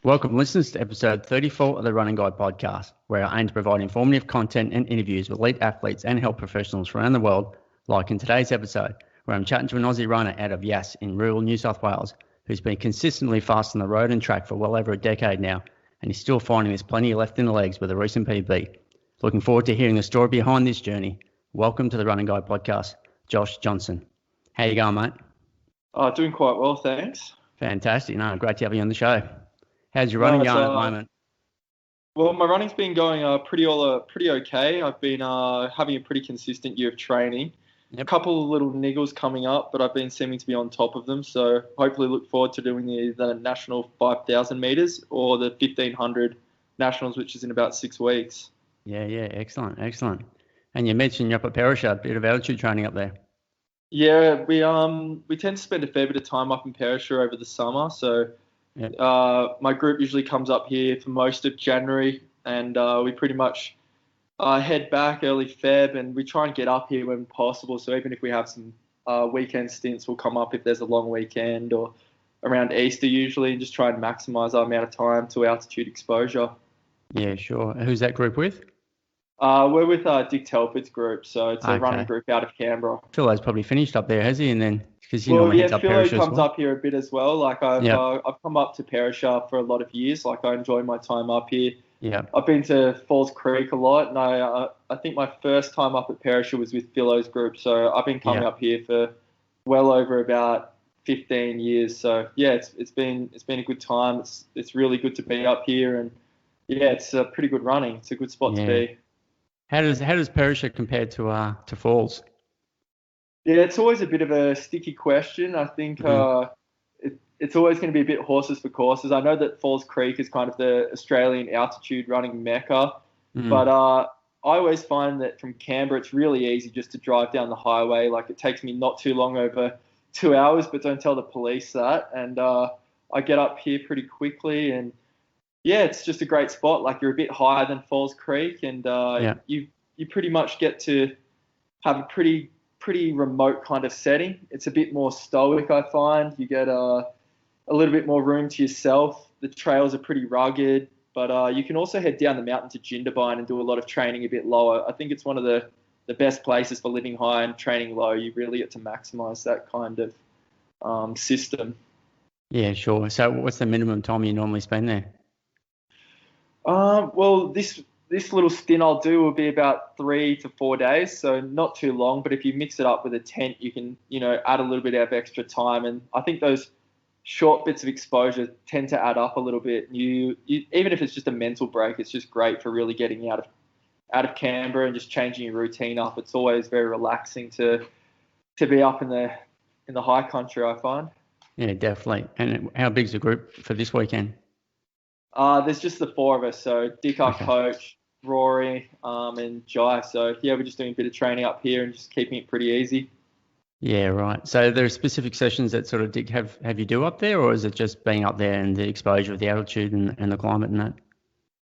Welcome listeners to episode 34 of the Running Guide podcast, where I aim to provide informative content and interviews with elite athletes and health professionals from around the world, like in today's episode, where I'm chatting to an Aussie runner out of Yass in rural New South Wales, who's been consistently fast on the road and track for well over a decade now, and he's still finding there's plenty left in the legs with a recent PB. Looking forward to hearing the story behind this journey. Welcome to the Running Guide podcast, Josh Johnson. How you going, mate? Doing quite well, thanks. Fantastic. No, great to have you on the show. How's your running going at the moment? Well, my running's been going pretty okay. I've been having a pretty consistent year of training. Yep. A couple of little niggles coming up, but I've been seeming to be on top of them. So hopefully look forward to doing the national 5,000 metres or the 1,500 nationals, which is in about 6 weeks. Yeah, excellent. And you mentioned you're up at Perisher, a bit of altitude training up there. Yeah, we tend to spend a fair bit of time up in Perisher over the summer. So yep. My group usually comes up here for most of January, and we pretty much head back early Feb, and we try and get up here when possible. So even if we have some weekend stints, we'll come up if there's a long weekend or around Easter usually, and just try and maximise our amount of time to altitude exposure. Yeah, sure. Who's that group with? We're with Dick Telford's group, so it's a running group out of Canberra. Philo's probably finished up there, has he? And then because normally heads up Philo Perisher comes up here a bit as well. Like I've come up to Perisher for a lot of years. Like I enjoy my time up here. Yeah. I've been to Falls Creek a lot, and I think my first time up at Perisher was with Philo's group. So I've been coming up here for well over about 15 years. So yeah, it's been a good time. It's really good to be up here, and yeah, it's pretty good running. It's a good spot to be. How does Perisher compare to Falls? Yeah, it's always a bit of a sticky question. I think it's always going to be a bit horses for courses. I know that Falls Creek is kind of the Australian altitude running mecca, but I always find that from Canberra it's really easy just to drive down the highway. Like it takes me not too long, over 2 hours, but don't tell the police that. And I get up here pretty quickly, and yeah, it's just a great spot. Like you're a bit higher than Falls Creek, and you pretty much get to have a pretty remote kind of setting. It's a bit more stoic, I find. You get a little bit more room to yourself. The trails are pretty rugged, but you can also head down the mountain to Jindabyne and do a lot of training a bit lower. I think it's one of the best places for living high and training low. You really get to maximise that kind of system. Yeah, sure. So what's the minimum time you normally spend there? Well, this little stint I'll do will be about 3 to 4 days, so not too long. But if you mix it up with a tent, you can, add a little bit of extra time. And I think those short bits of exposure tend to add up a little bit. You even if it's just a mental break, it's just great for really getting out of Canberra and just changing your routine up. It's always very relaxing to be up in the high country, I find. Yeah, definitely. And how big's the group for this weekend? There's just the 4 of us. So Dick, our coach, Rory, and Jai. So yeah, we're just doing a bit of training up here and just keeping it pretty easy. Yeah, right. So there are specific sessions that sort of Dick have you do up there, or is it just being up there and the exposure of the altitude and the climate and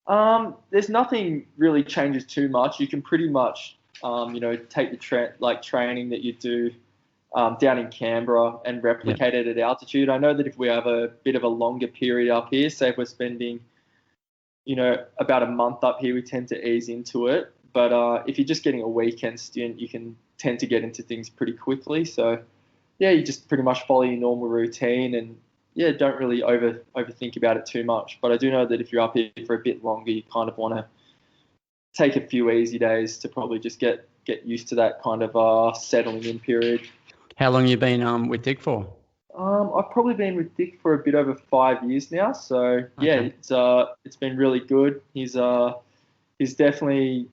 that? There's nothing really changes too much. You can pretty much, take the training that you do down in Canberra and replicate it at altitude. I know that if we have a bit of a longer period up here, say if we're spending, about a month up here, we tend to ease into it. But if you're just getting a weekend stint, you can tend to get into things pretty quickly. So yeah, you just pretty much follow your normal routine and don't really overthink about it too much. But I do know that if you're up here for a bit longer, you kind of want to take a few easy days to probably just get used to that kind of settling in period. How long have you been with Dick for? I've probably been with Dick for a bit over 5 years now. So it's been really good. He's definitely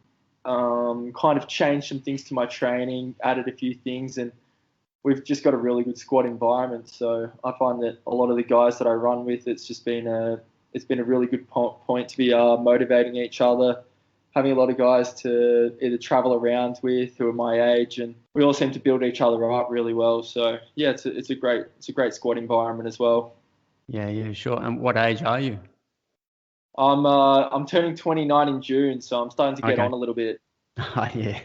kind of changed some things to my training, added a few things, and we've just got a really good squad environment. So I find that a lot of the guys that I run with, it's been a really good point to be motivating each other, having a lot of guys to either travel around with who are my age, and we all seem to build each other up really well. So yeah, it's a great squad environment as well. Yeah, sure. And what age are you? I'm turning 29 in June, so I'm starting to get on a little bit. Yeah.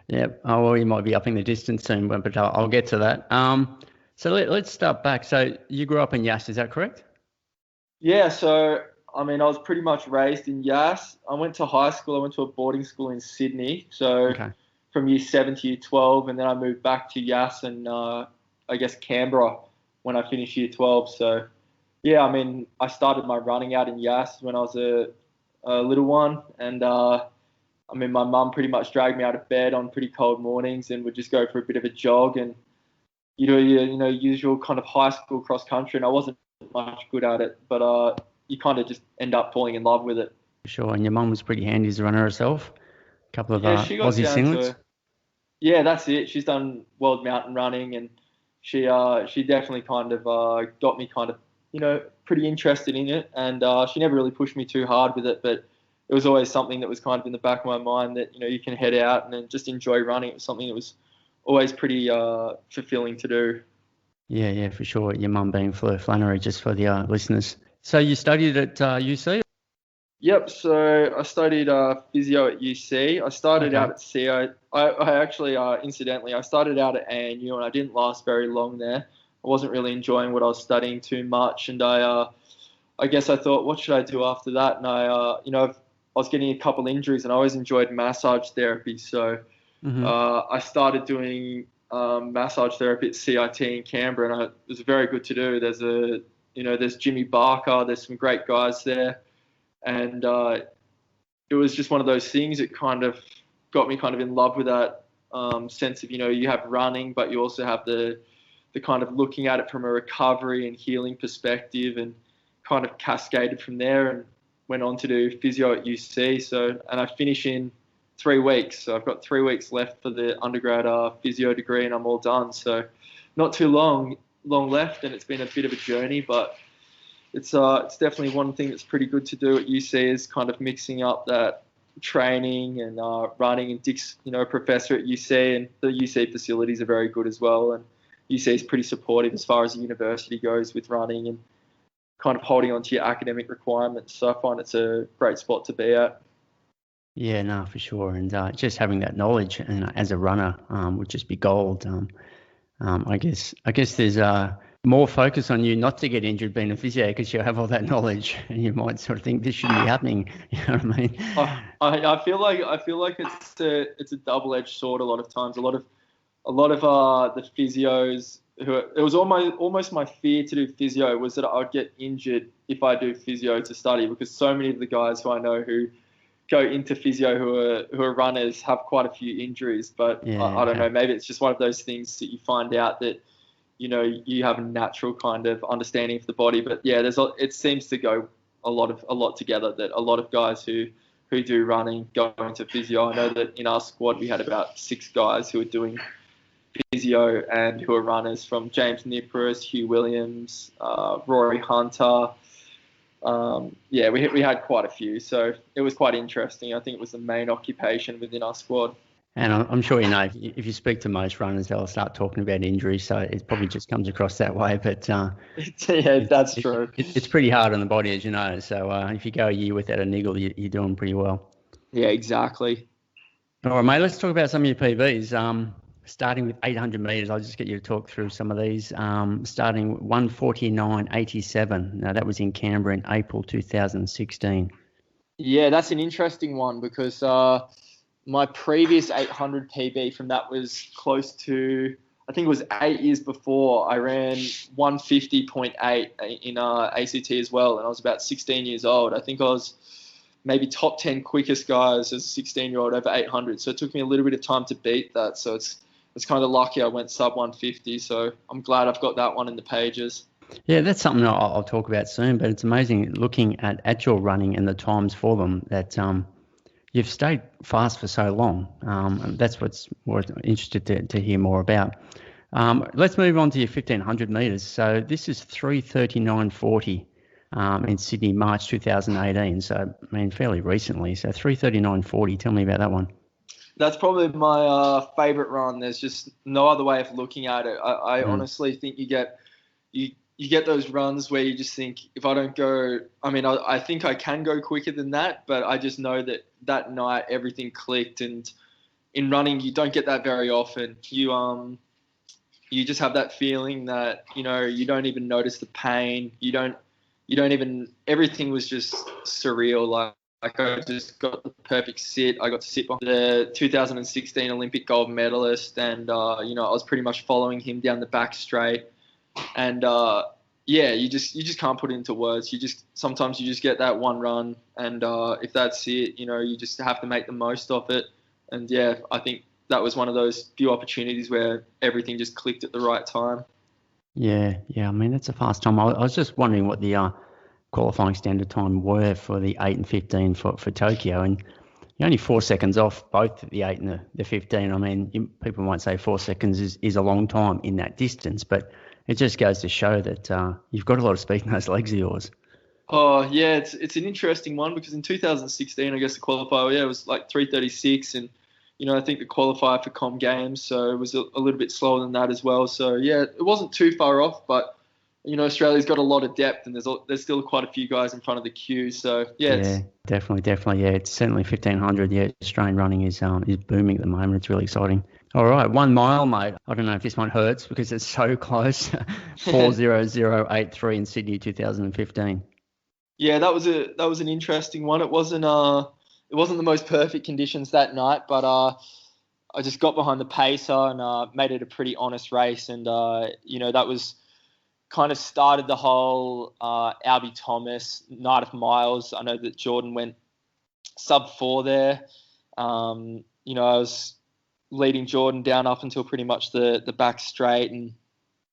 Yep. Oh, well, you might be upping the distance soon, but I'll get to that. So let's start back. So you grew up in Yass, is that correct? Yeah, so I mean, I was pretty much raised in Yass. I went to high school. I went to a boarding school in Sydney. So Okay. from year 7 to year 12, and then I moved back to Yass and I guess Canberra when I finished year 12. So yeah, I mean, I started my running out in Yass when I was a little one, and I mean, my mum pretty much dragged me out of bed on pretty cold mornings and would just go for a bit of a jog and you do your usual kind of high school cross country. And I wasn't much good at it, but you kind of just end up falling in love with it. Sure. And your mum was pretty handy as a runner herself. A couple of Yeah, she got Aussie down singlets. to yeah, that's it. She's done world mountain running, and she definitely kind of got me kind of pretty interested in it. And she never really pushed me too hard with it, but it was always something that was kind of in the back of my mind that you can head out and then just enjoy running. It was something that was always pretty fulfilling to do. Yeah, yeah, for sure. Your mum being Fleur Flannery, just for the listeners. So you studied at UC? Yep, so I studied physio at UC. I started Okay. out at CO. I actually, incidentally, I started out at ANU and I didn't last very long there. I wasn't really enjoying what I was studying too much, and I guess I thought, what should I do after that? And I was getting a couple injuries, and I always enjoyed massage therapy, so Mm-hmm. I started doing massage therapy at CIT in Canberra, and it was very good to do. There's Jimmy Barker, there's some great guys there, and it was just one of those things that kind of got me kind of in love with that sense of you have running, but you also have the kind of looking at it from a recovery and healing perspective, and kind of cascaded from there and went on to do physio at UC. So and I finish in 3 weeks. So I've got 3 weeks left for the undergrad physio degree, and I'm all done. So not too long left, and it's been a bit of a journey, but it's definitely one thing that's pretty good to do at UC is kind of mixing up that training and running. And Dick's a professor at UC, and the UC facilities are very good as well. And UC is pretty supportive as far as the university goes with running and kind of holding on to your academic requirements. So I find it's a great spot to be at. Yeah, no, for sure. And just having that knowledge and as a runner would just be gold. I guess there's more focus on you not to get injured being a physio because you have all that knowledge and you might sort of think this shouldn't be happening. You know what I mean? I feel like it's a double-edged sword a lot of times. A lot of the physios it was almost my fear to do physio was that I'd get injured if I do physio to study, because so many of the guys who I know who go into physio who are runners have quite a few injuries. But Yeah, I don't okay. know, maybe it's just one of those things that you find out that you have a natural kind of understanding of the body. But yeah, it seems to go a lot together, that a lot of guys who do running go into physio. I know that in our squad we had about 6 guys who were doing physio and who are runners, from James Nippers, Hugh Williams, Rory Hunter. Yeah, we had quite a few, so it was quite interesting. I think it was the main occupation within our squad. And I'm sure if you speak to most runners, they'll start talking about injuries. So it probably just comes across that way. But Yeah, that's true. it's pretty hard on the body, as you know. So if you go a year without a niggle, you're doing pretty well. Yeah, exactly. All right, mate, let's talk about some of your PBs. Starting with 800 metres, I'll just get you to talk through some of these. Starting 1:49.87. Now, that was in Canberra in April 2016. Yeah, that's an interesting one because my previous 800 PB from that was close to, I think it was 8 years before. I ran 150.8 in ACT as well, and I was about 16 years old. I think I was maybe top 10 quickest guys as a 16-year-old over 800. So it took me a little bit of time to beat that. So it's kind of lucky I went sub 150. So I'm glad I've got that one in the pages. Yeah, that's something I'll talk about soon, but it's amazing looking at your running and the times for them that you've stayed fast for so long. And that's what I'm interested to hear more about. Let's move on to your 1,500 metres. So this is 3:39.40 in Sydney, March 2018. So, I mean, fairly recently. So 3:39.40, tell me about that one. That's probably my favourite run. There's just no other way of looking at it. I honestly think you get those runs where you just think, if I don't go, I mean, I think I can go quicker than that, but I just know that night everything clicked. And in running, you don't get that very often. You just have that feeling that you don't even notice the pain. You you don't even, everything was just surreal. Like I just got the perfect sit. I got to sit behind the 2016 Olympic gold medalist, and I was pretty much following him down the back straight. And you just can't put it into words. Sometimes you just get that one run, and if that's it, you just have to make the most of it. And yeah, I think that was one of those few opportunities where everything just clicked at the right time. Yeah. I mean, it's a fast time. I was just wondering what the qualifying standard time were for the 8 and 15 for Tokyo, and you're only 4 seconds off both the 8 and the 15. I mean, people might say 4 seconds is a long time in that distance, but it just goes to show that you've got a lot of speed in those legs of yours. Oh yeah, it's an interesting one because in 2016, I guess the qualifier, it was like 3:36, and I think the qualifier for Com Games, so it was a little bit slower than that as well. So yeah, it wasn't too far off, but Australia's got a lot of depth, and there's still quite a few guys in front of the queue. So yeah, definitely. Yeah, it's certainly 1500. Yeah, Australian running is booming at the moment. It's really exciting. All right, 1 mile, mate. I don't know if this one hurts because it's so close. 4:00:83 in Sydney, 2015. Yeah, that was an interesting one. It wasn't the most perfect conditions that night, but I just got behind the pacer and made it a pretty honest race, and that was kind of started the whole Albie Thomas night of miles. I know that Jordan went sub 4 there. I was leading Jordan down up until pretty much the back straight, and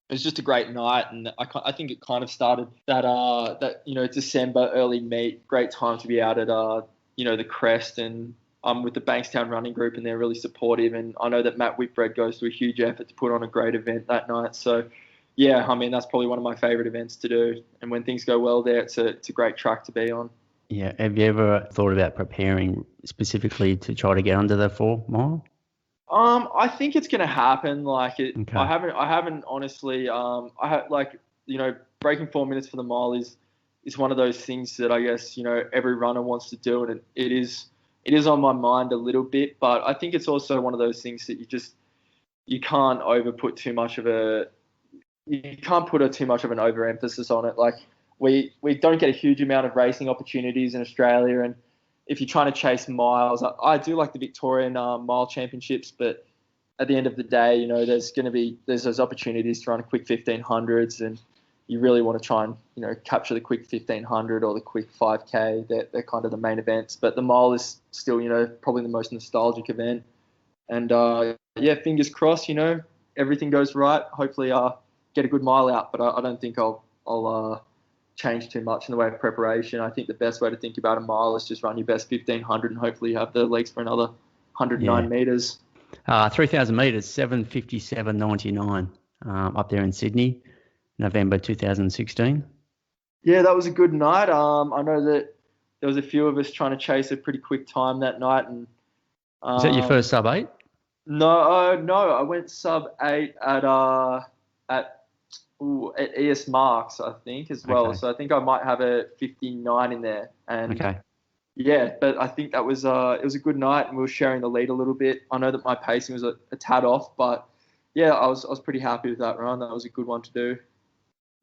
it was just a great night. And I think it kind of started that December early meet, great time to be out at the crest, and I'm with the Bankstown running group, and they're really supportive. And I know that Matt Whitbread goes through a huge effort to put on a great event that night. So yeah, I mean, that's probably one of my favourite events to do. And when things go well there, it's a great track to be on. Yeah. Have you ever thought about preparing specifically to try to get under the 4 mile? I think it's going to happen. Okay. I haven't honestly, breaking 4 minutes for the mile is one of those things that I guess, every runner wants to do. And it is on my mind a little bit, but I think it's also one of those things that you can't put too much of an overemphasis on it. Like we don't get a huge amount of racing opportunities in Australia, and if you're trying to chase miles, I do like the Victorian mile championships, but at the end of the day, there's those opportunities to run a quick 1500s, and you really want to try and capture the quick 1500 or the quick 5K. They're kind of the main events, but the mile is still probably the most nostalgic event. And fingers crossed, everything goes right. Hopefully, get a good mile out, but I don't think I'll change too much in the way of preparation. I think the best way to think about a mile is just run your best 1500 and hopefully you have the legs for another 109 metres. 3,000 metres, 7:57.99 up there in Sydney, November 2016. Yeah, that was a good night. I know that there was a few of us trying to chase a pretty quick time that night. And is that your first sub 8? No, I went sub 8 at ES Marks, I think, as well. Okay. So I think I might have a 59 in there. And okay. Yeah, but I think that was it was a good night, and we were sharing the lead a little bit. I know that my pacing was a tad off, but yeah, I was pretty happy with that run. That was a good one to do.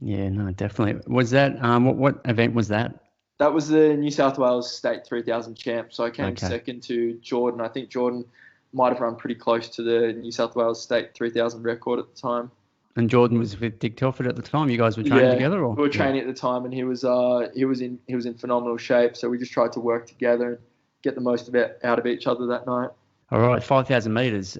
Yeah, no, definitely. Was that what event was that? That was the New South Wales State 3000 champ. So I came second to Jordan. I think Jordan might have run pretty close to the New South Wales State 3000 record at the time. And Jordan was with Dick Telford at the time. You guys were training together, or we were training at the time, and he was in phenomenal shape. So we just tried to work together and get the most out of each other that night. All right, 5,000 metres.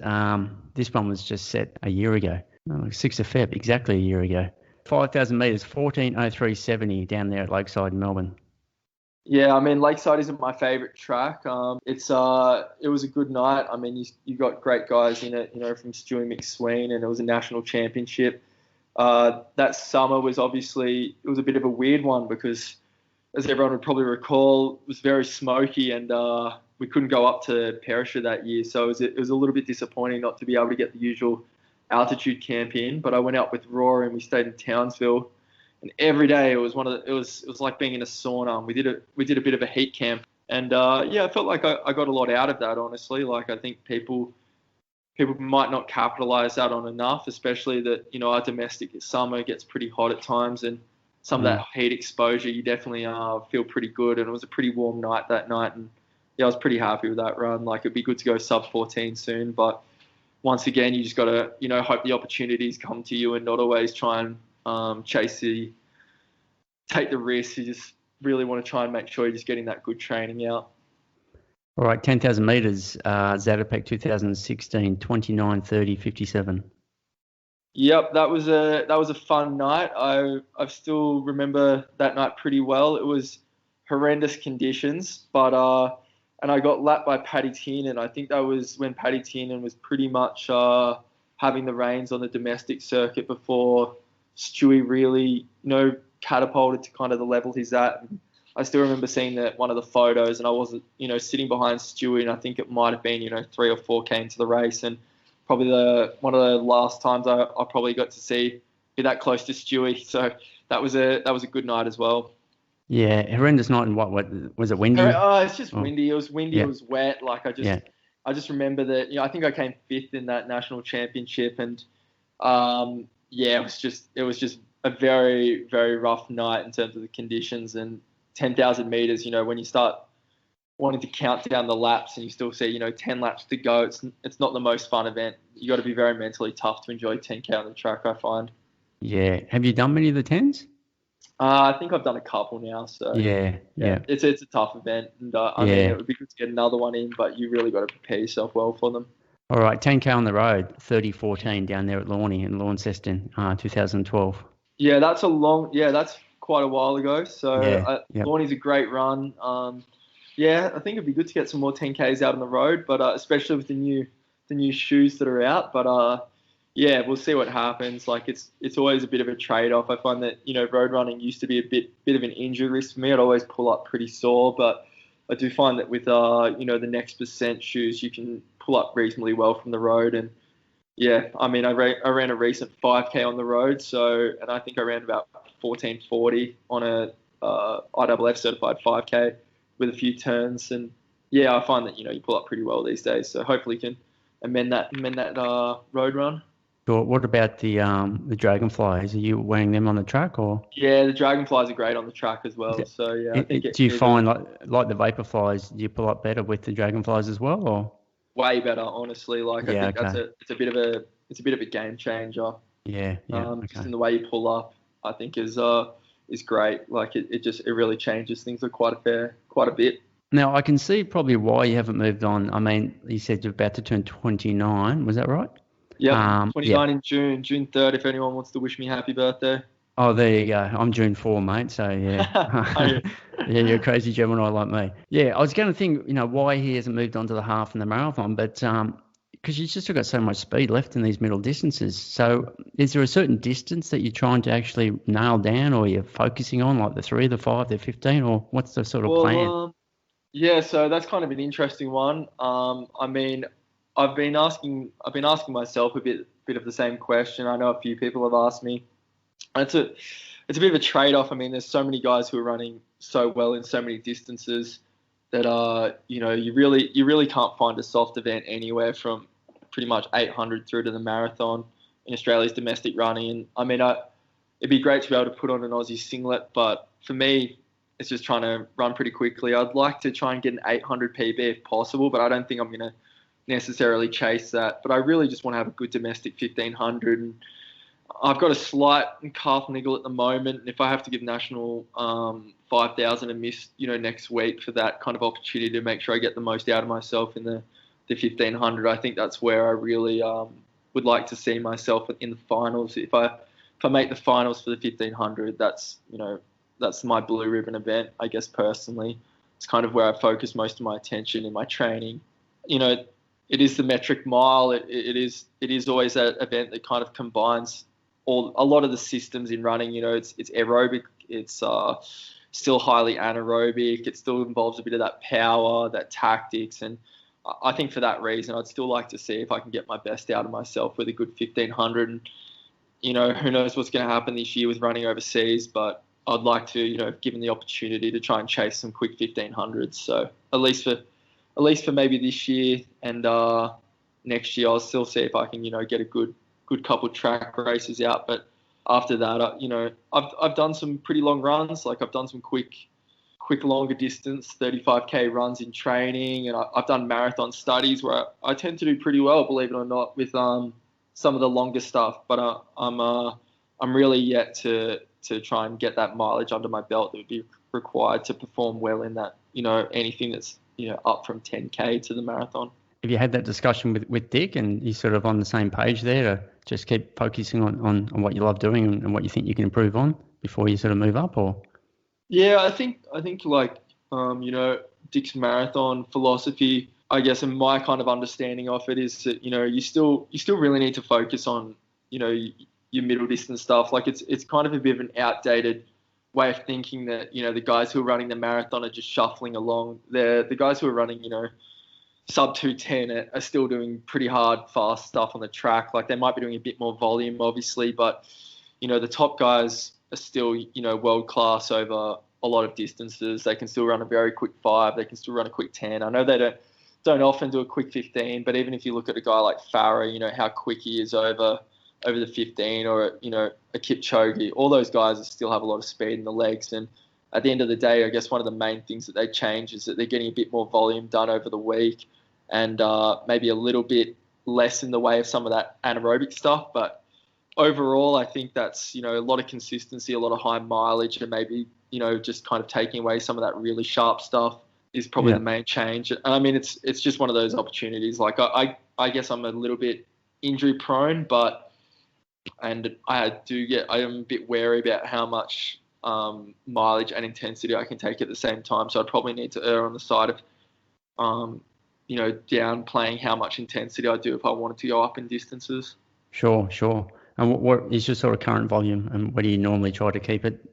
This one was just set a year ago, 6th of Feb, exactly a year ago. 5,000 metres, 14:03.70 down there at Lakeside in Melbourne. Yeah, I mean, Lakeside isn't my favourite track. It was a good night. I mean, you got great guys in it, from Stewie McSween, and it was a national championship. That summer was obviously, it was a bit of a weird one because, as everyone would probably recall, it was very smoky, and we couldn't go up to Perisher that year. So it was a little bit disappointing not to be able to get the usual altitude camp in. But I went out with Rory and we stayed in Townsville. And every day it was like being in a sauna. We did a bit of a heat camp, and I felt like I got a lot out of that. Honestly, like I think people might not capitalise that on enough, especially that our domestic summer gets pretty hot at times, and some of that heat exposure, you definitely feel pretty good. And it was a pretty warm night that night, and yeah, I was pretty happy with that run. Like, it'd be good to go sub 14 soon, but once again, you just got to, hope the opportunities come to you and not always try and take the risk. You just really want to try and make sure you're just getting that good training out. All right, 10,000 metres, Zatopek 2016, 29, 30, 57. Yep, that was a fun night. I still remember that night pretty well. It was horrendous conditions, but and I got lapped by Paddy Tiernan. I think that was when Paddy Tiernan was pretty much having the reins on the domestic circuit before Stewie really, catapulted to kind of the level he's at. And I still remember seeing one of the photos, and I was, sitting behind Stewie, and I think it might have been, 3 or 4 came to the race, and probably one of the last times I probably got to be that close to Stewie. So that was a good night as well. Yeah, horrendous night. And what was it? Windy? Oh, it's just windy. It was windy. Yeah. It was wet. Like, I just remember that. I think I came 5th in that national championship, and it was just a very, very rough night in terms of the conditions. And 10,000 meters. When you start wanting to count down the laps and you still see 10 laps to go, it's not the most fun event. You got to be very mentally tough to enjoy 10K on the track, I find. Yeah. Have you done many of the 10s? I think I've done a couple now, so yeah. It's a tough event, and I mean, it would be good to get another one in, but you really got to prepare yourself well for them. All right, 10K on the road, 30:14 down there at Lornie in Launceston, 2012. Yeah, that's quite a while ago. So Lornie's a great run. I think it'd be good to get some more 10Ks out on the road, but especially with the new shoes that are out. But we'll see what happens. Like, it's always a bit of a trade-off. I find that, road running used to be a bit of an injury risk for me. I'd always pull up pretty sore, but I do find that with, the Next Percent shoes, you can pull up reasonably well from the road. And I mean, I ran a recent 5K on the road. And I think I ran about 14:40 on a IAAF certified 5K with a few turns. And I find that, you pull up pretty well these days. So hopefully you can amend that road run. Sure. What about the Dragonflies? Are you wearing them on the track, or? Yeah, the Dragonflies are great on the track as well. I think do you find like the Vaporflies? Do you pull up better with the Dragonflies as well, or? Way better, honestly. Like, I think it's a bit of a game changer. Yeah. Just in the way you pull up, I think is great. Like, it really changes things quite a bit. Now, I can see probably why you haven't moved on. I mean, you said you're about to turn 29. Was that right? Yeah, 29 in June 3rd, if anyone wants to wish me happy birthday. Oh, there you go. I'm June 4, mate. So, yeah. Yeah, you're a crazy Gemini like me. Yeah, I was going to think, why he hasn't moved on to the half and the marathon, but because you've just got so much speed left in these middle distances. So is there a certain distance that you're trying to actually nail down, or you're focusing on, like the 3, the 5, the 15, or what's the sort of plan? So that's kind of an interesting one. I mean, I've been asking myself a bit of the same question. I know a few people have asked me. It's a bit of a trade-off. I mean, there's so many guys who are running so well in so many distances that you really can't find a soft event anywhere from pretty much 800 through to the marathon in Australia's domestic running. And I mean, it'd be great to be able to put on an Aussie singlet, but for me, it's just trying to run pretty quickly. I'd like to try and get an 800 PB if possible, but I don't think I'm going to necessarily chase that. But I really just want to have a good domestic 1500. And I've got a slight calf niggle at the moment, and if I have to give national 5,000 a miss, next week for that kind of opportunity to make sure I get the most out of myself in the 1500, I think that's where I really would like to see myself in the finals. If I make the finals for the 1500, that's my blue ribbon event, I guess. Personally, it's kind of where I focus most of my attention in my training. It is the metric mile. It is always that event that kind of combines a lot of the systems in running. It's aerobic. It's still highly anaerobic. It still involves a bit of that power, that tactics, and I think for that reason, I'd still like to see if I can get my best out of myself with a good 1500. And who knows what's going to happen this year with running overseas, but I'd like to, given the opportunity, to try and chase some quick 1500s. So at least for maybe this year and next year, I'll still see if I can, get a good couple track races out. But after that, I've done some pretty long runs. Like I've done some quick longer distance 35k runs in training, and I've done marathon studies where I tend to do pretty well, believe it or not, with some of the longer stuff. But I'm really yet to try and get that mileage under my belt that would be required to perform well in that, anything that's up from 10k to the marathon. Have you had that discussion with Dick, and he's sort of on the same page there to just keep focusing on what you love doing and what you think you can improve on before you sort of move up? Or yeah, I think like Dick's marathon philosophy, I guess, and my kind of understanding of it is that you still really need to focus on your middle distance stuff. Like it's kind of a bit of an outdated way of thinking that the guys who are running the marathon are just shuffling along. The guys who are running sub 210 are still doing pretty hard, fast stuff on the track. Like they might be doing a bit more volume, obviously, but the top guys are still world class over a lot of distances. They can still run a very quick 5. They can still run a quick 10. I know they don't often do a quick 15, but even if you look at a guy like Farah, how quick he is over the 15, or a Kipchoge, all those guys still have a lot of speed in the legs. And at the end of the day, I guess one of the main things that they change is that they're getting a bit more volume done over the week, and maybe a little bit less in the way of some of that anaerobic stuff. But overall, I think that's a lot of consistency, a lot of high mileage, and maybe just kind of taking away some of that really sharp stuff is probably the main change. I mean, it's just one of those opportunities. Like I guess I'm a little bit injury prone, and I am a bit wary about how much mileage and intensity I can take at the same time. So I'd probably need to err on the side of downplaying how much intensity I do if I wanted to go up in distances. Sure. And what is your sort of current volume, and where do you normally try to keep it?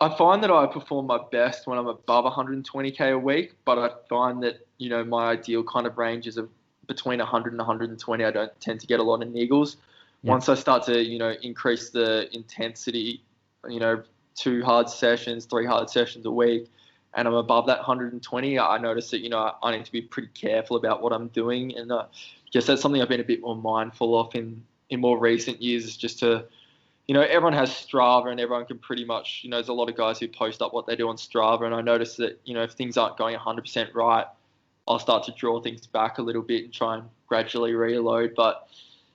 I find that I perform my best when I'm above 120k a week, but I find that my ideal kind of range is between 100 and 120. I don't tend to get a lot of niggles. Yep. Once I start to increase the intensity, 2 hard sessions, 3 hard sessions a week, and I'm above that 120, I notice that I need to be pretty careful about what I'm doing, and I guess that's something I've been a bit more mindful of in more recent years, is just to everyone has Strava, and everyone can pretty much, there's a lot of guys who post up what they do on Strava, and I notice that if things aren't going 100% right, I'll start to draw things back a little bit and try and gradually reload. But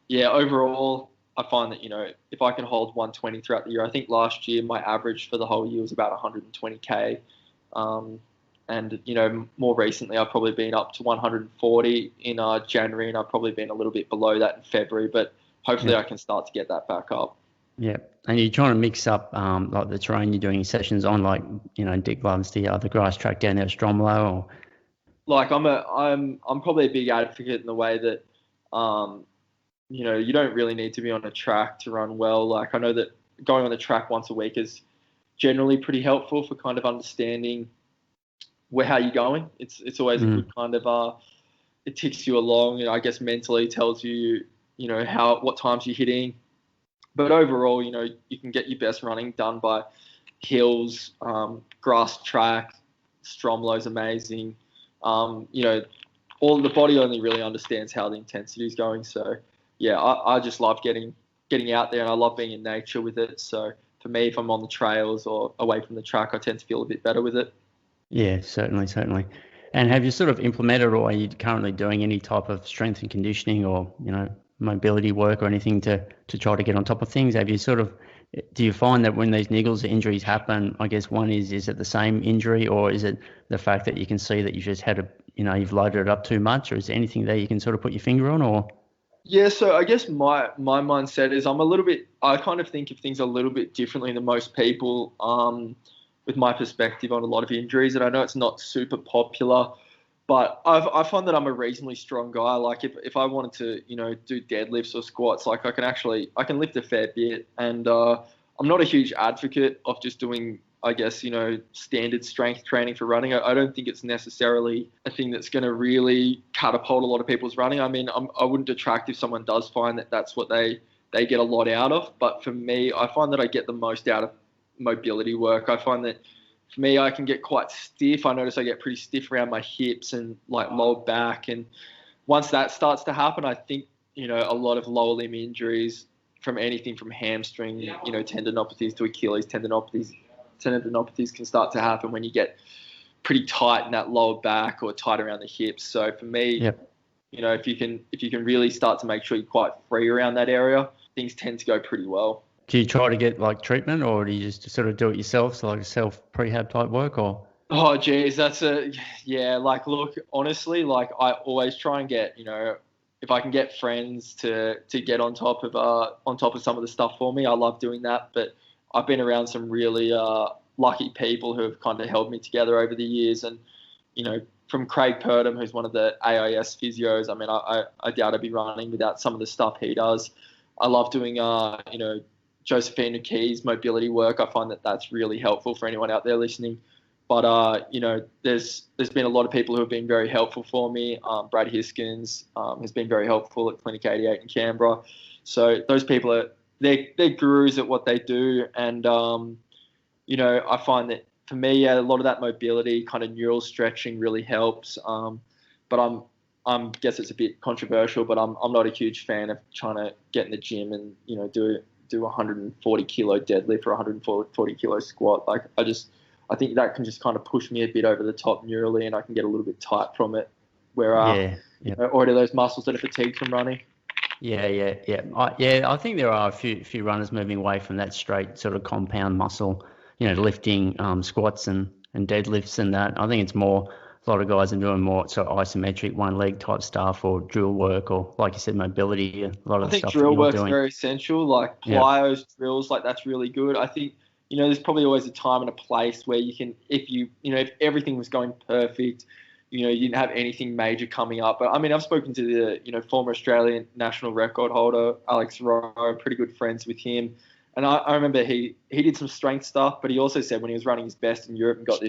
yeah, overall, I find that if I can hold 120 throughout the year, I think last year my average for the whole year was about 120k. And more recently I've probably been up to 140 in January, and I've probably been a little bit below that in February, but hopefully I can start to get that back up. Yeah, and you're trying to mix up like the terrain you're doing sessions on, like Dick loves the grass track down there at Stromlo, or like I'm probably a big advocate in the way that you don't really need to be on a track to run well. Like I know that going on the track once a week is generally pretty helpful for kind of understanding how you're going. It's always a good kind of it ticks you along, and I guess mentally tells you what times you're hitting. But overall, you can get your best running done by hills, grass track. Stromlo's amazing. All the body only really understands how the intensity is going. So yeah, I just love getting out there, and I love being in nature with it. So for me, if I'm on the trails or away from the track, I tend to feel a bit better with it. Yeah, certainly. And have you sort of implemented, or are you currently doing any type of strength and conditioning, or mobility work or anything to try to get on top of things? Have you do you find that when these niggles or injuries happen, I guess one is it the same injury, or is it the fact that you can see that you've just had you've loaded it up too much, or is there anything there you can sort of put your finger on? Or yeah, so I guess my mindset is I kind of think of things a little bit differently than most people, with my perspective on a lot of injuries. And I know it's not super popular, but I find that I'm a reasonably strong guy. Like if I wanted to, do deadlifts or squats, like I can lift a fair bit. And I'm not a huge advocate of just doing, I guess, standard strength training for running. I don't think it's necessarily a thing that's going to really catapult a lot of people's running. I mean, I wouldn't detract if someone does find that that's what they get a lot out of. But for me, I find that I get the most out of mobility work. I find that for me, I can get quite stiff. I notice I get pretty stiff around my hips and like lower back. And once that starts to happen, I think, a lot of lower limb injuries from anything from hamstring, tendinopathies to Achilles tendinopathies. Tendinopathies can start to happen when you get pretty tight in that lower back or tight around the hips. So for me, if you can really start to make sure you're quite free around that area, things tend to go pretty well. Do you try to get like treatment, or do you just sort of do it yourself, so like self prehab type work, or? Oh geez, like look, honestly, like I always try and get, if I can get friends to get on top of some of the stuff for me, I love doing that. But I've been around some really lucky people who have kind of held me together over the years, and from Craig Purdom, who's one of the AIS physios. I mean, I doubt I'd be running without some of the stuff he does. I love doing Josephine Keys mobility work. I find that that's really helpful for anyone out there listening. But there's been a lot of people who have been very helpful for me. Brad Hiskins has been very helpful at Clinic 88 in Canberra. So those people they're gurus at what they do, and I find that for me, a lot of that mobility, kind of neural stretching, really helps. But I guess it's a bit controversial, but I'm not a huge fan of trying to get in the gym and do 140 kilo deadlift or 140 kilo squat. Like I think that can just kind of push me a bit over the top neurally, and I can get a little bit tight from it. Where already those muscles that are fatigued from running. Yeah. I think there are a few runners moving away from that straight sort of compound muscle, lifting squats and deadlifts and that. I think it's more, a lot of guys are doing more sort of isometric one leg type stuff, or drill work, or like you said, mobility. A lot of the stuff. I think drill work's very essential, like plyos, drills, like that's really good. I think there's probably always a time and a place where you can, if everything was going perfect, you didn't have anything major coming up. But I mean, I've spoken to the former Australian national record holder Alex Rowe, pretty good friends with him. And I remember he did some strength stuff, but he also said when he was running his best in Europe and got the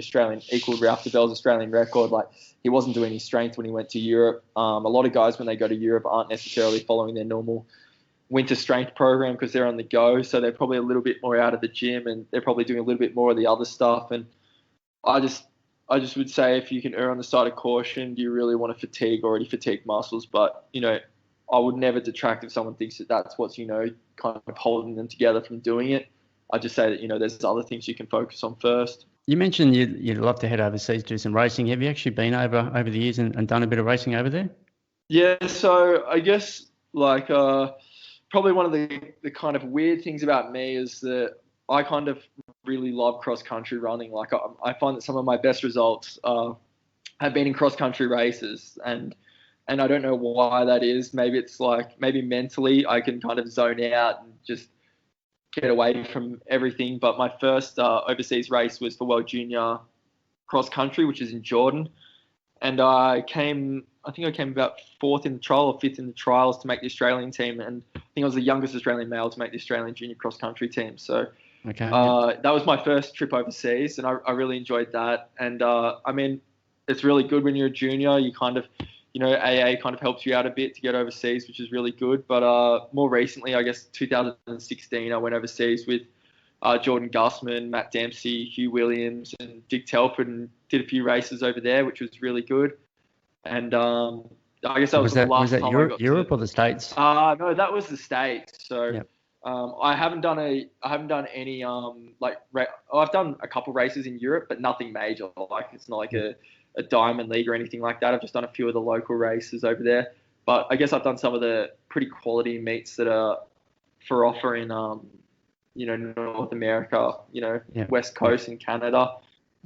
equaled Ralph DeBell's Australian record, like he wasn't doing any strength when he went to Europe. A lot of guys when they go to Europe aren't necessarily following their normal winter strength program because they're on the go. So they're probably a little bit more out of the gym, and they're probably doing a little bit more of the other stuff. And I just would say, if you can err on the side of caution, do you really want to fatigue already fatigued muscles? But, I would never detract if someone thinks that that's what's, kind of holding them together from doing it. I just say that, there's other things you can focus on first. You mentioned you'd love to head overseas to do some racing. Have you actually been over the years and done a bit of racing over there? Yeah, so I guess like probably one of the kind of weird things about me is that I kind of really love cross-country running. Like I find that some of my best results have been in cross-country races, and I don't know why that is. Maybe it's maybe mentally I can kind of zone out and just get away from everything. But my first overseas race was for World Junior cross-country, which is in Jordan. And I think I came about fourth in the trial or fifth in the trials to make the Australian team. And I think I was the youngest Australian male to make the Australian junior cross-country team. So that was my first trip overseas, and I really enjoyed that. And I mean, it's really good when you're a junior. You kind of, AA kind of helps you out a bit to get overseas, which is really good. But more recently, I guess 2016, I went overseas with Jordan Gussman, Matt Dempsey, Hugh Williams, and Dick Telford, and did a few races over there, which was really good. And I guess that was the last time I got Europe or the States? No, that was the States. So I haven't done any I've done a couple races in Europe, but nothing major. Like it's not like a diamond league or anything like that. I've just done a few of the local races over there. But I guess I've done some of the pretty quality meets that are for offer in North America, West Coast and Canada.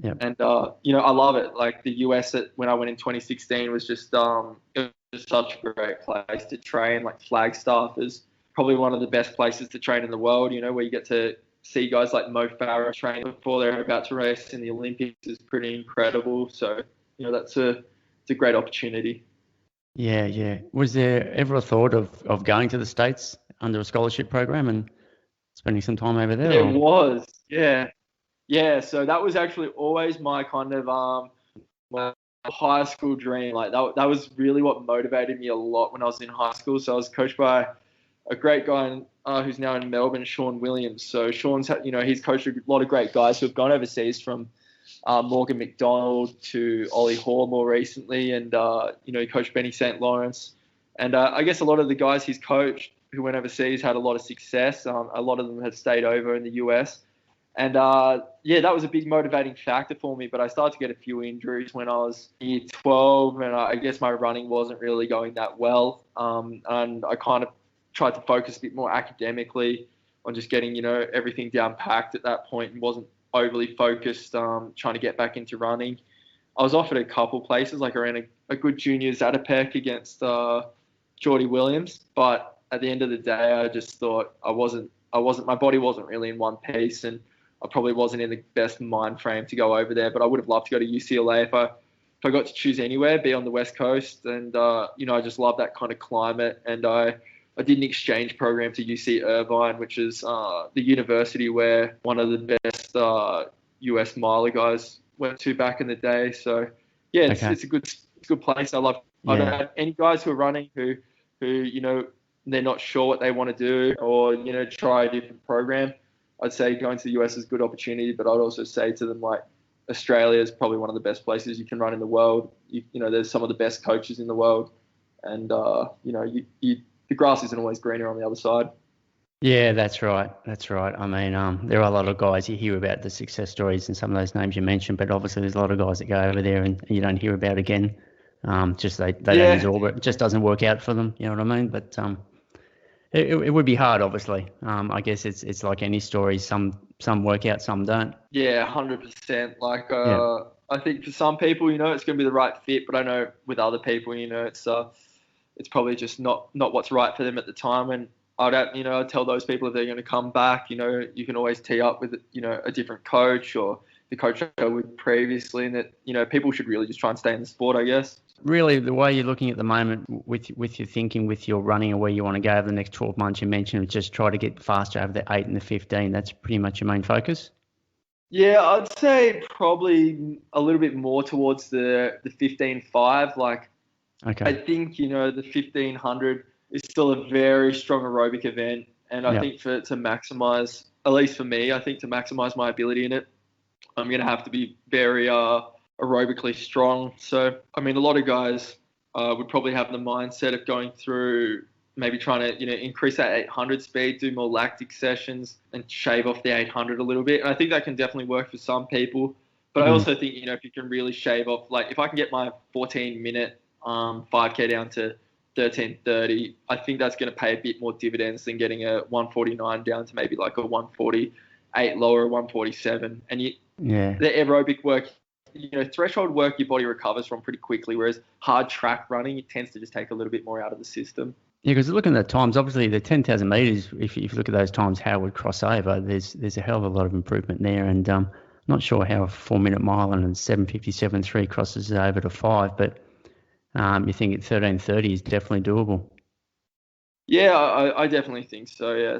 Yeah. And I love it. Like the US when I went in 2016 was just it was such a great place to train. Like Flagstaff is probably one of the best places to train in the world, where you get to see guys like Mo Farah train before they're about to race in the Olympics is pretty incredible. So, it's a great opportunity. Yeah. Was there ever a thought of going to the States under a scholarship program and spending some time over there? There was, yeah. Yeah, so that was actually always my kind of my high school dream. Like that was really what motivated me a lot when I was in high school. So I was coached by a great guy who's now in Melbourne, Sean Williams. So Sean's, he's coached a lot of great guys who have gone overseas, from Morgan McDonald to Ollie Hoare more recently, and he coached Benny St. Lawrence. And I guess a lot of the guys he's coached who went overseas had a lot of success. A lot of them had stayed over in the US. And yeah, that was a big motivating factor for me. But I started to get a few injuries when I was year 12, and I guess my running wasn't really going that well. And I kind of tried to focus a bit more academically on just getting, everything down packed at that point, and wasn't overly focused trying to get back into running. I was offered a couple places, like I ran a good junior Zatopek against Geordie Williams, but at the end of the day, I just thought my body wasn't really in one piece, and I probably wasn't in the best mind frame to go over there. But I would have loved to go to UCLA if I got to choose anywhere, be on the West Coast, and I just love that kind of climate. And I did an exchange program to UC Irvine, which is the university where one of the best US miler guys went to back in the day. So yeah, it's a good place. I don't have any guys who are running who they're not sure what they want to do, or try a different program. I'd say going to the US is a good opportunity, but I'd also say to them, like, Australia is probably one of the best places you can run in the world. There's some of the best coaches in the world, and the grass isn't always greener on the other side. Yeah, that's right. I mean, there are a lot of guys you hear about the success stories and some of those names you mentioned, but obviously there's a lot of guys that go over there and you don't hear about again. Just they don't absorb it. It just doesn't work out for them. You know what I mean? But it would be hard, obviously. I guess it's like any story. Some work out, some don't. Yeah, 100%. Like I think for some people, it's going to be the right fit, but I know with other people, it's probably just not what's right for them at the time. And I'd tell those people if they're going to come back, you can always tee up with, a different coach or the coach I go with previously, and that, people should really just try and stay in the sport, I guess. Really, the way you're looking at the moment with your thinking, with your running and where you want to go over the next 12 months, you mentioned just try to get faster over the 8 and the 15. That's pretty much your main focus? Yeah, I'd say probably a little bit more towards the 15.5. Like, okay. I think, the 1500 is still a very strong aerobic event. And I think to maximize, at least for me, I think to maximize my ability in it, I'm going to have to be very aerobically strong. So, I mean, a lot of guys would probably have the mindset of going through maybe trying to, increase that 800 speed, do more lactic sessions and shave off the 800 a little bit. And I think that can definitely work for some people. But I also think, if you can really shave off, like if I can get my 14-minute 5K down to 13:30, I think that's going to pay a bit more dividends than getting a 149 down to maybe like a 148 lower, 147. And the aerobic work, threshold work your body recovers from pretty quickly, whereas hard track running, it tends to just take a little bit more out of the system. Yeah, because looking at the times, obviously the 10,000 metres, if you look at those times, how it would cross over, there's a hell of a lot of improvement there. And not sure how a 4-minute mile and a 7:57.3 crosses over to 5, but you think at 13:30 is definitely doable. Yeah, I definitely think so. Yeah,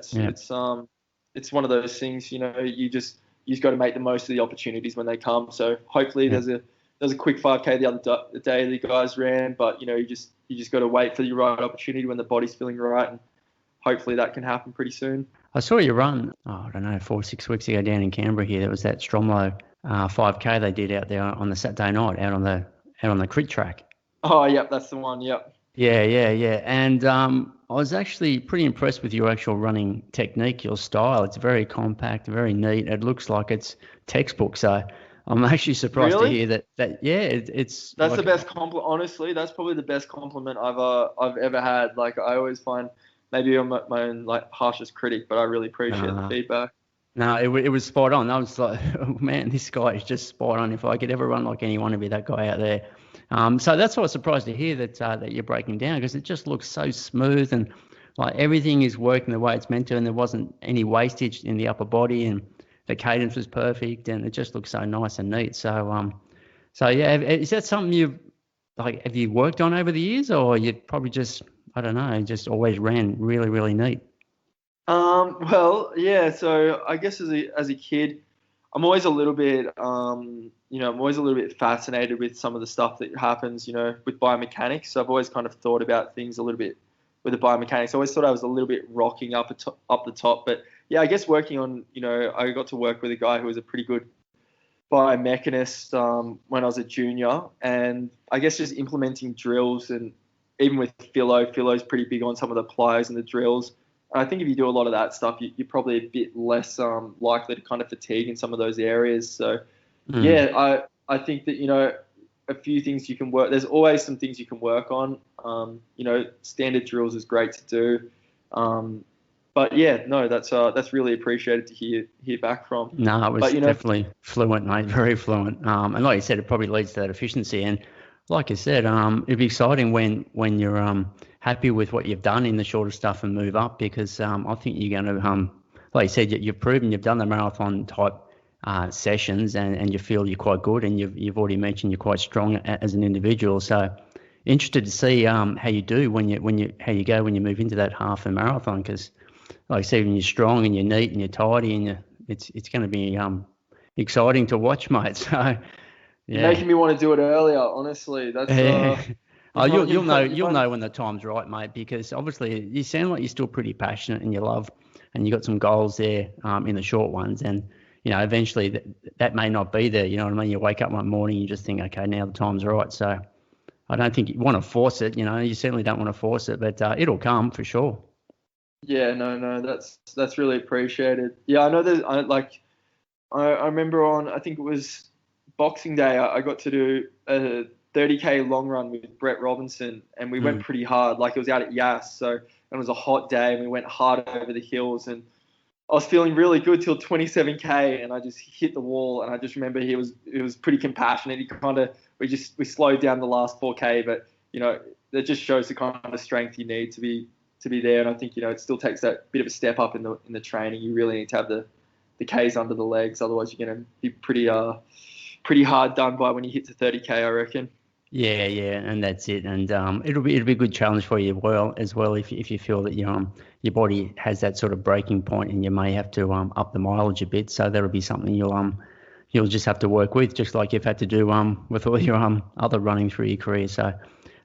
it's one of those things. You just got to make the most of the opportunities when they come. So hopefully there's a quick 5K the other day the guys ran, but you just got to wait for the right opportunity when the body's feeling right, and hopefully that can happen pretty soon. I saw you run, I don't know, 4 or 6 weeks ago down in Canberra here. There was that Stromlo 5K they did out there on the Saturday night out on the crit track. Oh, yep, that's the one, yep. Yeah. And I was actually pretty impressed with your actual running technique, your style. It's very compact, very neat. It looks like it's textbook. So I'm actually surprised to hear that it's... That's like, the best compliment. Honestly, that's probably the best compliment I've ever had. Like, I always find, maybe I'm my own harshest critic, but I really appreciate the feedback. No, it was spot on. I was like, oh, man, this guy is just spot on. If I could ever run like anyone, to be that guy out there. So that's why I was surprised to hear that you're breaking down, because it just looks so smooth and like everything is working the way it's meant to, and there wasn't any wastage in the upper body, and the cadence was perfect, and it just looks so nice and neat. So yeah, is that something have you worked on over the years, or you probably just, I don't know, just always ran really, really neat? Well, yeah. So I guess as a kid, I'm always a little bit, fascinated with some of the stuff that happens, with biomechanics. So I've always kind of thought about things a little bit with the biomechanics. I always thought I was a little bit rocking up the top. But yeah, I guess working on, I got to work with a guy who was a pretty good biomechanist when I was a junior. And I guess just implementing drills, and even with Philo's pretty big on some of the pliers and the drills. I think if you do a lot of that stuff, you're probably a bit less likely to kind of fatigue in some of those areas. So, yeah, I think that, a few things you can work. There's always some things you can work on. Standard drills is great to do. But yeah, no, that's really appreciated to hear back from. No, it was definitely fluent, mate, very fluent. And like you said, it probably leads to that efficiency. And like I said, it'd be exciting when you're happy with what you've done in the shorter stuff and move up, because I think you're going to, like you said, you've proven you've done the marathon type sessions, and you feel you're quite good, and you've already mentioned you're quite strong as an individual. So interested to see how you do when you move into that half a marathon, because like I said, when you're strong and you're neat and you're tidy, and it's going to be exciting to watch, mate. So yeah, you're making me want to do it earlier. Honestly, that's you'll know when the time's right, mate, because obviously you sound like you're still pretty passionate and you love, and you got some goals there in the short ones, and eventually that may not be there. You know what I mean? You wake up one morning, you just think, okay, now the time's right. So I don't think you want to force it. You certainly don't want to force it, but it'll come for sure. Yeah, no, that's really appreciated. Yeah, I know I remember on, I think it was Boxing Day, I got to do a 30K long run with Brett Robinson, and we went pretty hard. Like, it was out at Yass, so it was a hot day, and we went hard over the hills, and I was feeling really good till 27K, and I just hit the wall. And I just remember he was pretty compassionate. We slowed down the last 4K, but that just shows the kind of strength you need to be there. And I think it still takes that bit of a step up in the training. You really need to have the Ks under the legs, otherwise you're going to be pretty hard done by when you hit to 30K, I reckon. Yeah, and that's it. And it'll be a good challenge for you as well if you feel that your body has that sort of breaking point, and you may have to up the mileage a bit. So that'll be something you'll just have to work with, just like you've had to do with all your other running through your career. So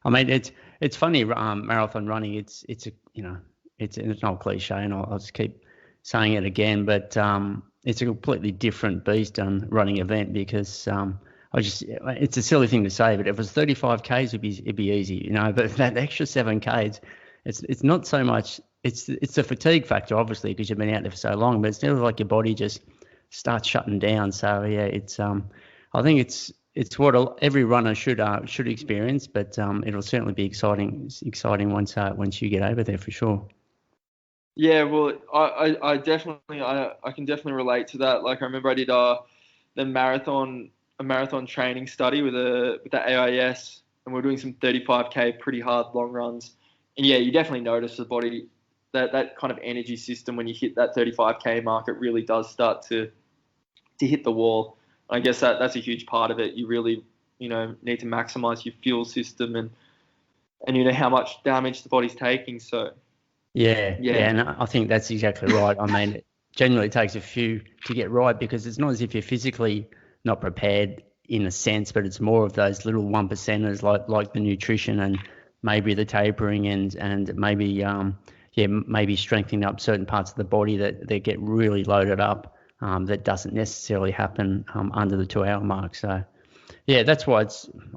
I mean, it's funny, marathon running. It's an old cliche, and I'll just keep saying it again, but it's a completely different beast running event, because it's a silly thing to say, but if it was 35 Ks, it'd be easy, but that extra 7 Ks, it's not so much, it's a fatigue factor, obviously, because you've been out there for so long, but it's never like your body just starts shutting down. So yeah, it's I think it's what every runner should experience, but it'll certainly be exciting once you get over there, for sure. Yeah, well, I definitely I can definitely relate to that. Like, I remember I did a marathon training study with the AIS, and we were doing some 35K pretty hard long runs. And yeah, you definitely notice the body, that kind of energy system when you hit that 35K mark, it really does start to hit the wall. I guess that's a huge part of it. You really need to maximize your fuel system and how much damage the body's taking. So yeah, and I think that's exactly right. I mean, it generally takes a few to get right, because it's not as if you're physically not prepared in a sense, but it's more of those little 1%ers like the nutrition and maybe the tapering and maybe maybe strengthening up certain parts of the body that get really loaded up. That doesn't necessarily happen under the 2-hour mark. So yeah, that's why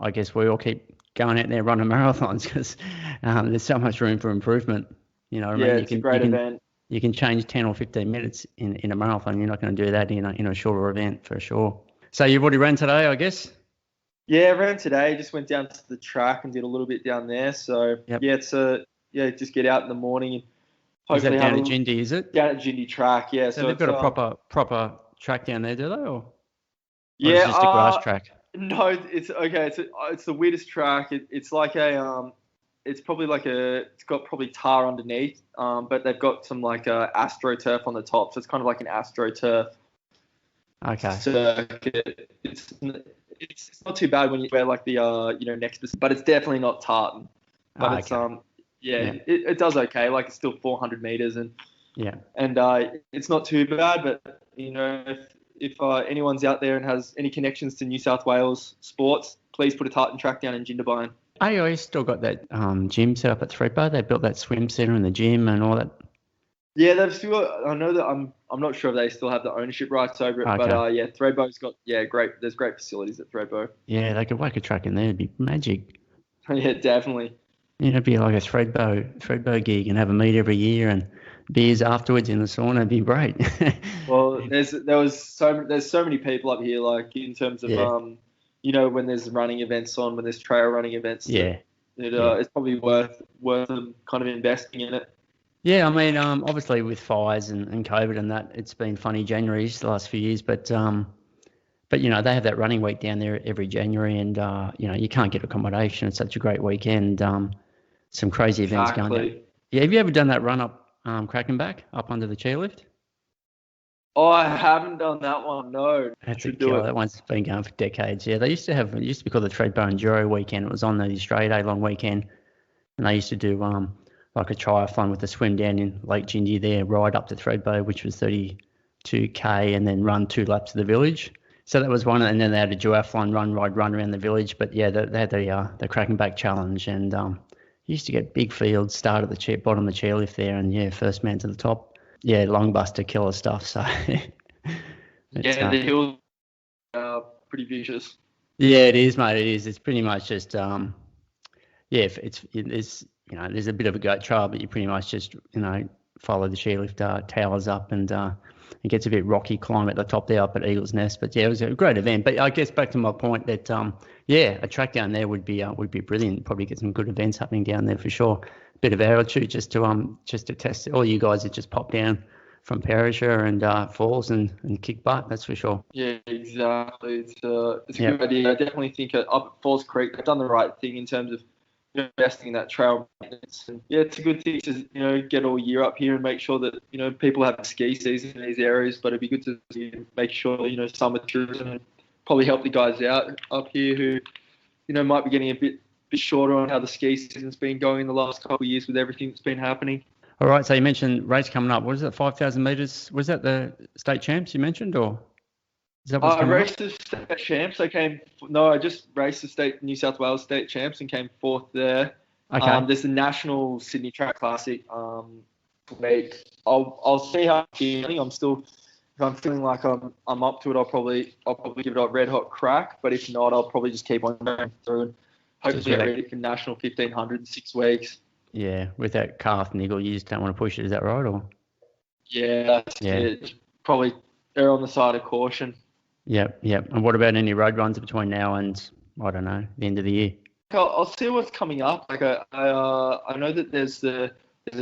I guess we all keep going out there running marathons, because there's so much room for improvement. It's a great event. You can change 10 or 15 minutes in a marathon. You're not going to do that in a shorter event, for sure. So you've already ran today, I guess? Yeah, I ran today. Just went down to the track and did a little bit down there. So just get out in the morning and hopefully. Is that down at Jindy, is it? Down at Jindy track, yeah. So they've got a proper track down there, do they? Or yeah, it's just a grass track? No, it's okay. It's the weirdest track. It's like it's got probably tar underneath, but they've got some like AstroTurf on the top, so it's kind of like an AstroTurf. Okay. Circuit. It's not too bad when you wear like the next, but it's definitely not tartan. But it's it does okay. Like, it's still 400 meters and it's not too bad. But if anyone's out there and has any connections to New South Wales sports, please put a tartan track down in Jindabyne. AIS still got that gym set up at Thredbo. They built that swim centre in the gym and all that. Yeah, they've still got, I know that I'm not sure if they still have the ownership rights over it, but Thredbo's got there's great facilities at Thredbo. Yeah, they could whack a track in there, it'd be magic. Yeah, definitely. It'd be like a Thredbo gig, and have a meet every year, and beers afterwards in the sauna. It'd be great. Well, there's so many people up here, like in terms of Yeah. when there's running events on, when there's trail running events. Yeah. It's probably worth them kind of investing in it. Yeah, I mean, obviously with fires and COVID and that, it's been funny Januaries the last few years, but they have that running week down there every January, and you can't get accommodation. It's such a great weekend. Some crazy events going down. Yeah, have you ever done that run up Krakenback up under the chairlift? Oh, I haven't done that one. No, That's a killer. That one's been going for decades. Yeah, it used to be called the Threadbow Enduro weekend. It was on the Australia Day long weekend, and they used to do like a triathlon with a swim down in Lake Gingy there, ride up to Threadbow, which was 32k, and then run 2 laps of the village. So that was one, and then they had a duathlon run around the village. But yeah, they had the Krakenback challenge, and used to get big fields, start at the bottom of the chairlift there, and yeah, first man to the top. Yeah, longbuster killer stuff. So yeah, the hills are pretty vicious. Yeah, it is, mate. It is. It's pretty much just there's a bit of a goat trail, but you pretty much just follow the chairlift towers up, and it gets a bit rocky climb at the top there up at Eagle's Nest. But yeah, it was a great event. But I guess back to my point that a track down there would be brilliant. Probably get some good events happening down there for sure. Bit of altitude just to test it. All you guys that just pop down from Perisher and Falls and kick butt, that's for sure. Yeah, exactly. It's a good idea. I definitely think up at Falls Creek they've done the right thing in terms of investing in that trail maintenance. And yeah, it's a good thing to get all year up here and make sure that people have a ski season in these areas. But it'd be good to make sure summer tourism and probably help the guys out up here who might be getting a bit shorter on how the ski season's been going in the last couple of years with everything that's been happening. All right, so you mentioned race coming up. What is it, 5,000 metres? Was that the state champs you mentioned, or is that what's coming up? I raced the state champs. I just raced the New South Wales state champs and came 4th there. Okay. There's the National Sydney Track Classic week. I'll see how I'm feeling. If I'm feeling like I'm up to it, I'll probably give it a red hot crack. But if not, I'll probably just keep on going through and hopefully get ready for National 1500 in 6 weeks. Yeah, with that calf niggle, you just don't want to push it. Is that right? Or yeah, that's it. Probably err on the side of caution. Yep. And what about any road runs between now and I don't know the end of the year? I'll see what's coming up. Like I know that there's a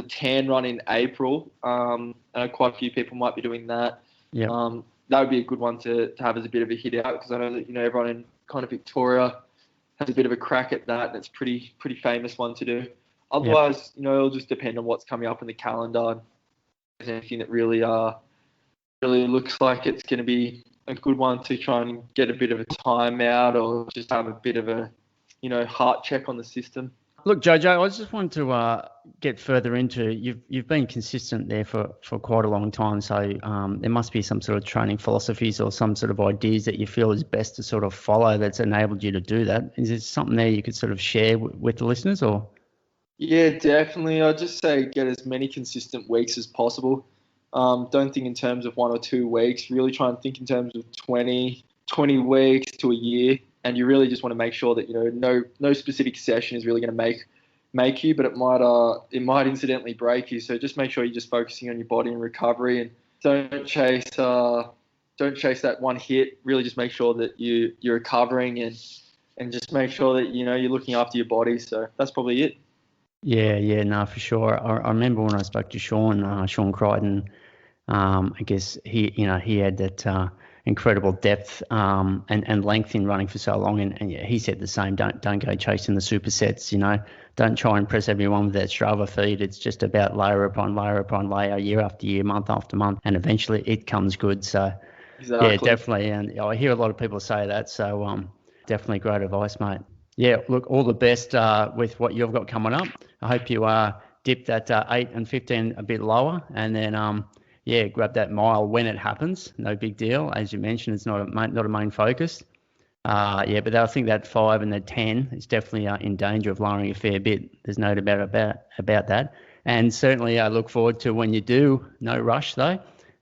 tan run in April. I know quite a few people might be doing that. Yeah. That would be a good one to have as a bit of a hit out, because I know that everyone in kind of Victoria has a bit of a crack at that, and it's pretty famous one to do. Otherwise, it'll just depend on what's coming up in the calendar. If there's anything that really looks like it's going to be a good one to try and get a bit of a time out, or just have a bit of a heart check on the system. Look, Jojo, I just wanted to get further into you've been consistent there for quite a long time, so there must be some sort of training philosophies or some sort of ideas that you feel is best to sort of follow that's enabled you to do that. Is there something there you could sort of share with the listeners, or? Yeah, definitely. I'd just say get as many consistent weeks as possible. Don't think in terms of 1 or 2 weeks. Really try and think in terms of 20 weeks to a year. And you really just want to make sure that no specific session is really going to make you, but it might incidentally break you. So just make sure you're just focusing on your body and recovery, and don't chase that one hit. Really just make sure that you're recovering and just make sure that you're looking after your body. So that's probably it. Yeah, no, for sure. I remember when I spoke to Sean Crichton. I guess he had that incredible depth and length in running for so long, and he said the same. Don't go chasing the supersets. Don't try and impress everyone with that Strava feed. It's just about layer upon layer, year after year, month after month, and eventually it comes good. So exactly. Yeah, definitely, and I hear a lot of people say that. So definitely great advice, mate. Yeah, look, all the best with what you've got coming up. I hope you dip that 8 and 15 a bit lower, and then grab that mile when it happens. No big deal. As you mentioned, it's not a main focus. But I think that 5 and the 10 is definitely in danger of lowering a fair bit. There's no doubt about that. And certainly I look forward to when you do. No rush though.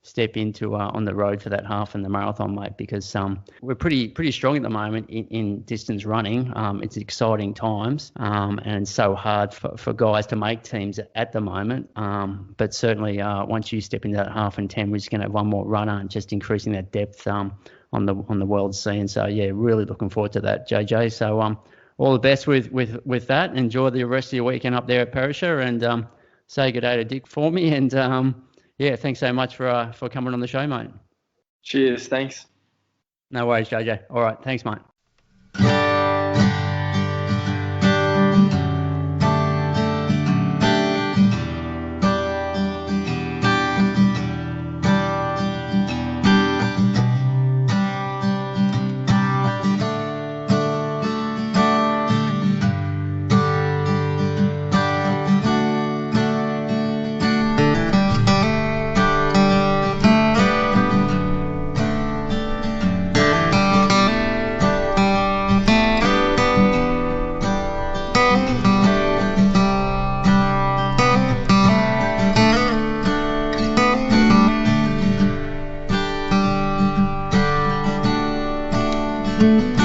step into on the road for that half and the marathon, mate, because we're pretty strong at the moment in distance running. It's exciting times, and it's so hard for guys to make teams at the moment. But certainly once you step into that half and 10, we're just going to have one more runner and just increasing that depth on the world scene. So yeah, really looking forward to that, JJ. So all the best with that. Enjoy the rest of your weekend up there at Perisher, and say good day to Dick for me. And yeah, thanks so much for coming on the show, mate. Cheers, thanks. No worries, JJ. All right, thanks, mate. Mm-hmm.